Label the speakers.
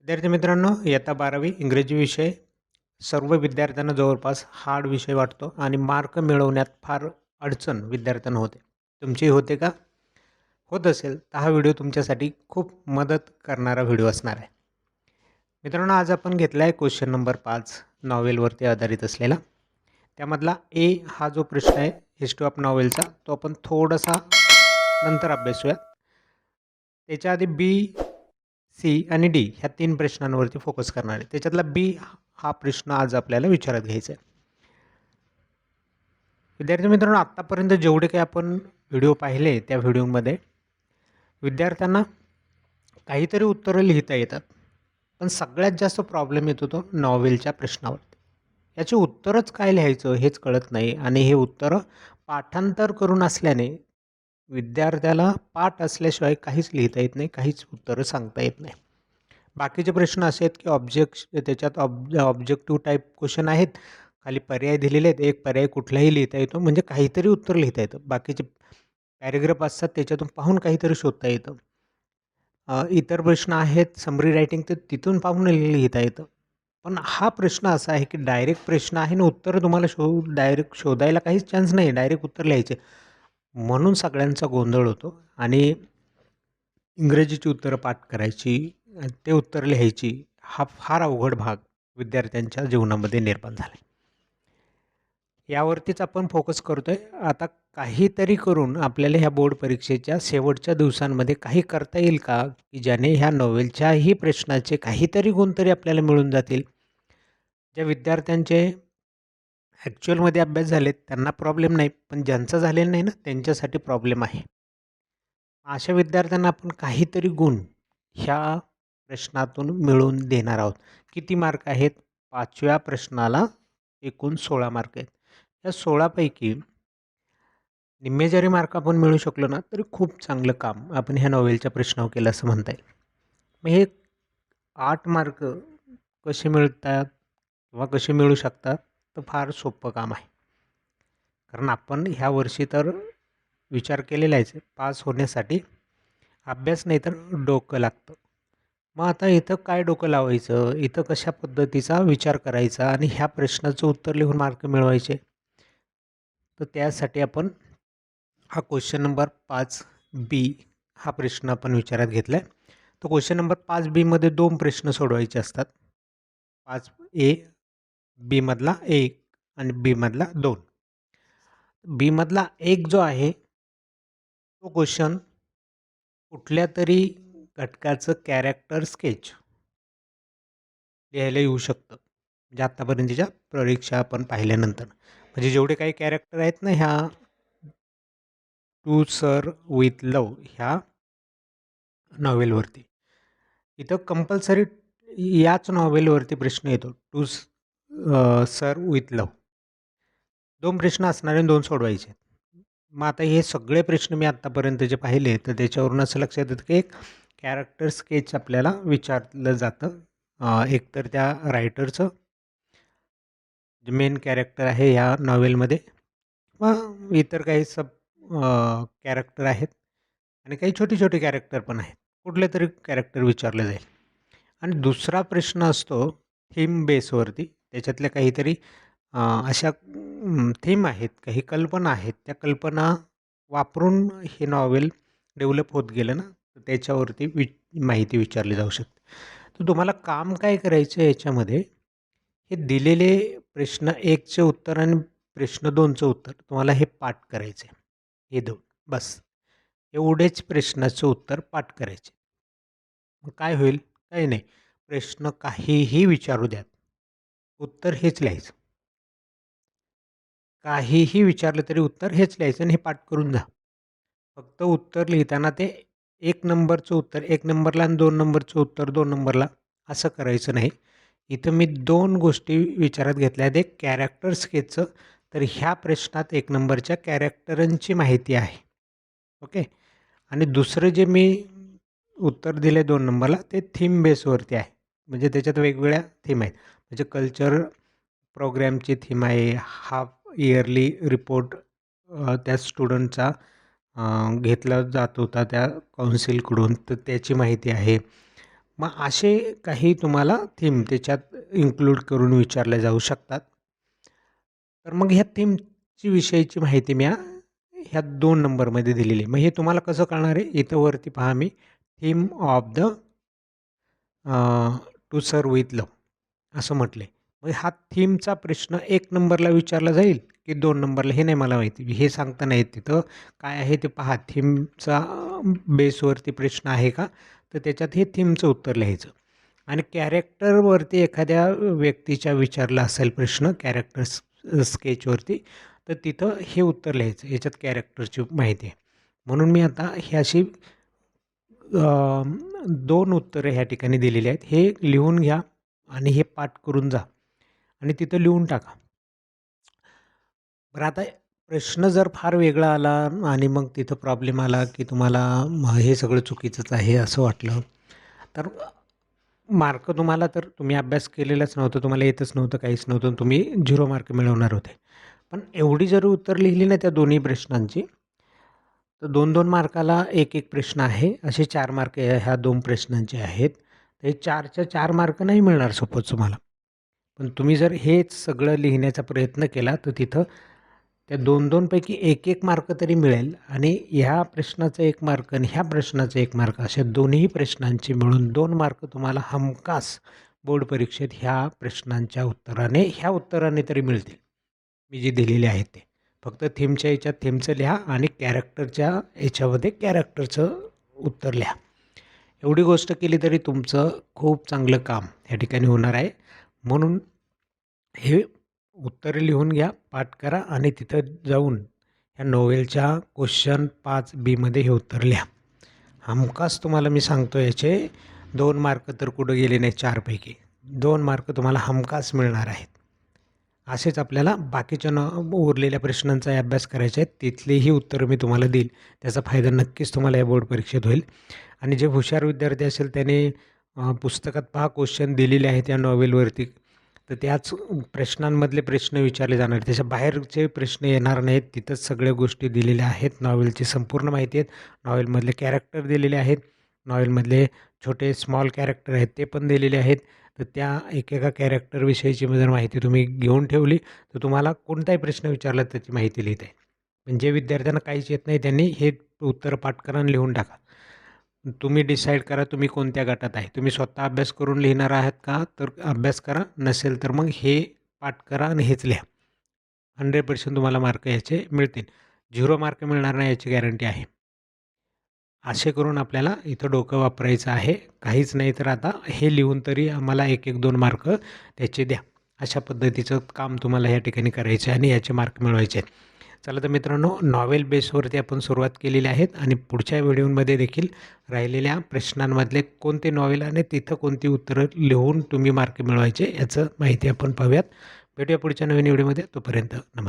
Speaker 1: विद्यार्थी मित्रांनो, इयत्ता 12वी इंग्रजी विषय सर्व विद्यार्थ्यांना जवळपास हार्ड विषय वाटतो आणि मार्क मिळवण्यात फार अडचण विद्यार्थ्यांना होते. तुमची होते का? होत असेल तर हा व्हिडिओ तुमच्यासाठी खूप मदत करणारा व्हिडिओ असणार आहे. मित्रांनो, आज आपण घेतला आहे क्वेश्चन नंबर 5 नॉवेलवरती आधारित असलेला. त्यामधला ए हा जो प्रश्न आहे हिस्ट्री ऑफ नॉवेलचा, तो आपण थोडासा नंतर अभ्यासूया. त्याच्या आधी बी, सी आणि डी ह्या 3 प्रश्नांवरती फोकस करणार आहे. त्याच्यातला बी हा प्रश्न आज आपल्याला विचारात घ्यायचा आहे. विद्यार्थी मित्रांनो, आत्तापर्यंत जेवढे काही आपण व्हिडिओ पाहिले त्या व्हिडिओमध्ये विद्यार्थ्यांना काहीतरी उत्तरं लिहिता येतात, पण सगळ्यात जास्त प्रॉब्लेम येतो तो नॉवेलच्या प्रश्नावरती. याचे उत्तरच काय लिहायचं हेच कळत नाही आणि हे उत्तरं पाठांतर करून असल्याने विद्यार्थ्याला पाठ असल्याशिवाय काहीच लिहिता येत नाही, काहीच उत्तरं सांगता येत नाही. बाकीचे प्रश्न असे आहेत की त्याच्यात ऑब्जेक्टिव्ह टाईप क्वेश्चन आहेत, खाली पर्याय दिलेले आहेत, एक पर्याय कुठलाही लिहिता येतो, म्हणजे काहीतरी उत्तर लिहिता येतं. बाकीचे पॅरेग्राफ असतात त्याच्यातून पाहून काहीतरी शोधता येतं. इतर प्रश्न आहेत समरी रायटिंग, तर तिथून पाहून लिहिता येतं. पण हा प्रश्न असा आहे की डायरेक्ट प्रश्न आहे आणि उत्तर तुम्हाला डायरेक्ट शोधायला काहीच चान्स नाही, डायरेक्ट उत्तर लिहायचे. म्हणून सगळ्यांचा गोंधळ होतो आणि इंग्रजीची उत्तरं पाठ करायची, ते उत्तर लिहायची, हा फार अवघड भाग विद्यार्थ्यांच्या जीवनामध्ये निर्माण झाला आहे. यावरतीच आपण फोकस करतो आहे. आता काहीतरी करून आपल्याला ह्या बोर्ड परीक्षेच्या शेवटच्या दिवसांमध्ये काही करता येईल का, की ज्याने ह्या नॉवेलच्याही प्रश्नाचे काहीतरी गुण तरी आपल्याला मिळून जातील. ज्या विद्यार्थ्यांचे ॲक्च्युअलमध्ये अभ्यास झालेत त्यांना प्रॉब्लेम नाही, पण ज्यांचं झालेलं नाही ना त्यांच्यासाठी प्रॉब्लेम आहे. अशा विद्यार्थ्यांना आपण काहीतरी गुण ह्या प्रश्नातून मिळवून देणार आहोत. किती मार्क आहेत? 5व्या प्रश्नाला एकूण 16 मार्क आहेत. या 16पैकी निम्मे जरी मार्क आपण मिळू शकलो ना तरी खूप चांगलं काम आपण ह्या नॉवेलच्या प्रश्नावर केलं असं म्हणता येईल. मग हे 8 मार्क कसे मिळतात किंवा कसे मिळू शकतात, तर फार सोपं काम आहे. कारण आपण ह्या वर्षी तर विचार केलेला आहे पास होण्यासाठी अभ्यास नाही तर डोकं लागतं. मग आता इथं काय डोकं लावायचं, इथं कशा पद्धतीचा विचार करायचा आणि ह्या प्रश्नाचं उत्तर लिहून मार्क मिळवायचे. तर त्यासाठी आपण हा क्वेश्चन नंबर 5B हा प्रश्न आपण विचारात घेतला आहे. तर क्वेश्चन नंबर 5B मध्ये 2 प्रश्न सोडवायचे असतात. 5A, बी मधला 1 आणि बी मधला 2. बी मधला 1 जो आहे तो क्वेश्चन कुठल्या तरी घटकाचं कॅरेक्टर स्केच लिहायला येऊ शकतं. म्हणजे आत्तापर्यंतच्या परीक्षा आपण पाहिल्यानंतर, म्हणजे जेवढे काही कॅरेक्टर आहेत ना ह्या टू सर विथ लव ह्या नॉवेलवरती, इथं कंपल्सरी याच नॉवेलवरती प्रश्न येतो. टू सर विथ लव 2 प्रश्न असणारे 2 सोडवायचे. मग आता हे सगळे प्रश्न मी आत्तापर्यंत जे पाहिले तर त्याच्यावरून असं लक्षात येतं की एक कॅरेक्टर स्केच आपल्याला विचारलं जातं. एकतर त्या रायटरचं जे मेन कॅरेक्टर आहे ह्या नॉवेलमध्ये, मग इतर काही कॅरेक्टर आहेत आणि काही छोटी छोटी कॅरेक्टर पण आहेत. कुठले तरी कॅरेक्टर विचारलं जाईल. आणि दुसरा प्रश्न असतो थीम बेसवरती. त्याच्यातल्या काहीतरी अशा थीम आहेत, काही कल्पना आहेत, त्या कल्पना वापरून हे नॉवेल डेव्हलप होत गेलं ना तर त्याच्यावरती माहिती विचारली जाऊ शकते. तर तुम्हाला काम काय करायचं आहे याच्यामध्ये, हे दिलेले प्रश्न 1चे उत्तर आणि प्रश्न 2चं उत्तर तुम्हाला हे पाठ करायचे. हे 2 बस एवढेच प्रश्नाचं उत्तर पाठ करायचे. मग काय होईल? काही नाही, प्रश्न काहीही विचारू द्यात, उत्तर हेच लिहायचं. काहीही विचारलं तरी उत्तर हेच लिहायचं आणि हे पाठ करून जा. फक्त उत्तर लिहिताना ते 1 नंबरचं उत्तर 1 नंबरला आणि 2 नंबरचं उत्तर 2 नंबरला असं करायचं नाही. इथं मी 2 गोष्टी विचारात घेतल्या आहेत. एक कॅरेक्टर स्केचचं, तर ह्या प्रश्नात 1 नंबरच्या कॅरेक्टरांची माहिती आहे. ओके. आणि दुसरं जे मी उत्तर दिले 2 नंबरला ते थीम बेसवरती आहे. म्हणजे त्याच्यात वेगवेगळ्या थीम आहेत. म्हणजे कल्चर प्रोग्रॅमची थीम आहे, हाफ इयरली रिपोर्ट त्या स्टुडंटचा घेतला जात होता त्या काउन्सिलकडून, तर त्याची माहिती आहे. मग असे काही तुम्हाला थीम त्याच्यात इन्क्लूड करून विचारले जाऊ शकतात. तर मग ह्या थीमची विषयीची माहिती मी ह्या 2 नंबरमध्ये दिलेली आहे. मग हे तुम्हाला कसं कळणार आहे? इथं वरती पहा मी theme of the to serve with love असं म्हटलं आहे. मग हा थीमचा प्रश्न 1 नंबरला विचारला जाईल की 2 नंबरला हे नाही मला माहिती. हे सांगता नाही येत तिथं. काय आहे ते पहा. थीमचा बेसवरती प्रश्न आहे का? तर त्याच्यात हे थीमचं उत्तर लिहायचं. आणि कॅरेक्टरवरती एखाद्या व्यक्तीच्या विचारला असेल प्रश्न स्केचवरती, तर तिथं हे उत्तर लिहायचं. याच्यात कॅरेक्टरची माहिती आहे. म्हणून मी आता ही अशी 2 उत्तरं ह्या ठिकाणी दिलेली आहेत. हे लिहून घ्या आणि हे पाठ करून जा आणि तिथं लिहून टाका. बरं आता प्रश्न जर फार वेगळा आला आणि मग तिथं प्रॉब्लेम आला की तुम्हाला हे सगळं चुकीचंच आहे असं वाटलं, तर मार्क तुम्हाला तर तुम्ही अभ्यास केलेलाच नव्हतं, तुम्हाला येतच नव्हतं, काहीच नव्हतं, तुम्ही 0 मार्क मिळवणार होते. पण एवढी जर उत्तर लिहिली ना त्या दोन्ही प्रश्नांची, तर 2-2 मार्काला 1-1 प्रश्न आहे. असे 4 मार्क ह्या 2 प्रश्नांचे आहेत. तर हे 4च्या 4 मार्क नाही मिळणार सपोज तुम्हाला. पण तुम्ही जर हेच सगळं लिहिण्याचा प्रयत्न केला तर तिथं त्या 2-2 पैकी 1-1 मार्क तरी मिळेल आणि ह्या प्रश्नाचा 1 मार्क आणि ह्या प्रश्नाचा 1 मार्क अशा दोन्ही प्रश्नांचे मिळून 2 मार्क तुम्हाला हमखास बोर्ड परीक्षेत ह्या प्रश्नांच्या उत्तराने ह्या उत्तराने तरी मिळतील. मी जे दिलेले आहेत ते. फक्त थीमच्या ह्याच्यात थीमचं लिहा आणि कॅरेक्टरच्या ह्याच्यामध्ये कॅरेक्टरचं उत्तर लिहा. एवढी गोष्ट केली तरी तुमचं खूप चांगलं काम या ठिकाणी होणार आहे. म्हणून हे उत्तरे लिहून घ्या, पाठ करा आणि तिथं जाऊन ह्या नोवेलच्या क्वेश्चन 5B हे उत्तर लिहा. हमखास तुम्हाला मी सांगतो याचे 2 मार्क तर कुठं गेले नाही 4 पैकी. 2 मार्क तुम्हाला हमखास मिळणार आहेत. असेच आपल्याला बाकीच्या उरलेल्या प्रश्नांचा अभ्यास करायचा आहे. तिथलीही उत्तरं मी तुम्हाला देईल. त्याचा फायदा नक्कीच तुम्हाला या बोर्ड परीक्षेत होईल. आणि जे हुशार विद्यार्थी असेल त्याने पुस्तकात पहा क्वेश्चन दिलेले आहेत या नॉवेलवरती. तर त्याच प्रश्नांमधले प्रश्न विचारले जाणार. त्याच्या बाहेरचे प्रश्न येणार नाहीत. तिथंच सगळ्या गोष्टी दिलेल्या आहेत. नॉवेलची संपूर्ण माहिती आहेत. नॉवेलमधले कॅरेक्टर दिलेले आहेत. नॉवेलमधले छोटे स्मॉल कॅरेक्टर आहेत ते पण दिलेले आहेत. तर त्या एकेका कॅरेक्टरविषयीची जर माहिती तुम्ही घेऊन ठेवली तर तुम्हाला कोणताही प्रश्न विचारला त्याची माहिती लिहिता येईल. पण जे विद्यार्थ्यांना काहीच येत नाही त्यांनी हे उत्तर पाठ करा आणि लिहून टाका. तुम्ही डिसाईड करा तुम्ही कोणत्या गटात आहे. तुम्ही स्वतः अभ्यास करून लिहिणार आहात का? तर अभ्यास करा. नसेल तर मग हे पाठ करा आणि हेच लिहा. 100% तुम्हाला मार्क याचे मिळतील. 0 मार्क मिळणार नाही याची गॅरंटी आहे. असे करून आपल्याला इथं डोकं वापरायचं आहे. काहीच नाही तर आता हे लिहून तरी आम्हाला 1-1-2 मार्क त्याचे द्या. अशा पद्धतीचं काम तुम्हाला या ठिकाणी करायचं आहे आणि याचे मार्क मिळवायचे आहेत. चला तर मित्रांनो, नॉवेल बेसवरती आपण सुरुवात केलेली आहेत आणि पुढच्या व्हिडिओमध्ये देखील राहिलेल्या प्रश्नांमधले कोणते नॉवेल आणि तिथं कोणती उत्तरं लिहून तुम्ही मार्क मिळवायचे याचं माहिती आपण पाहूयात. भेटूया पुढच्या नवीन व्हिडिओमध्ये. तोपर्यंत नमस्कार.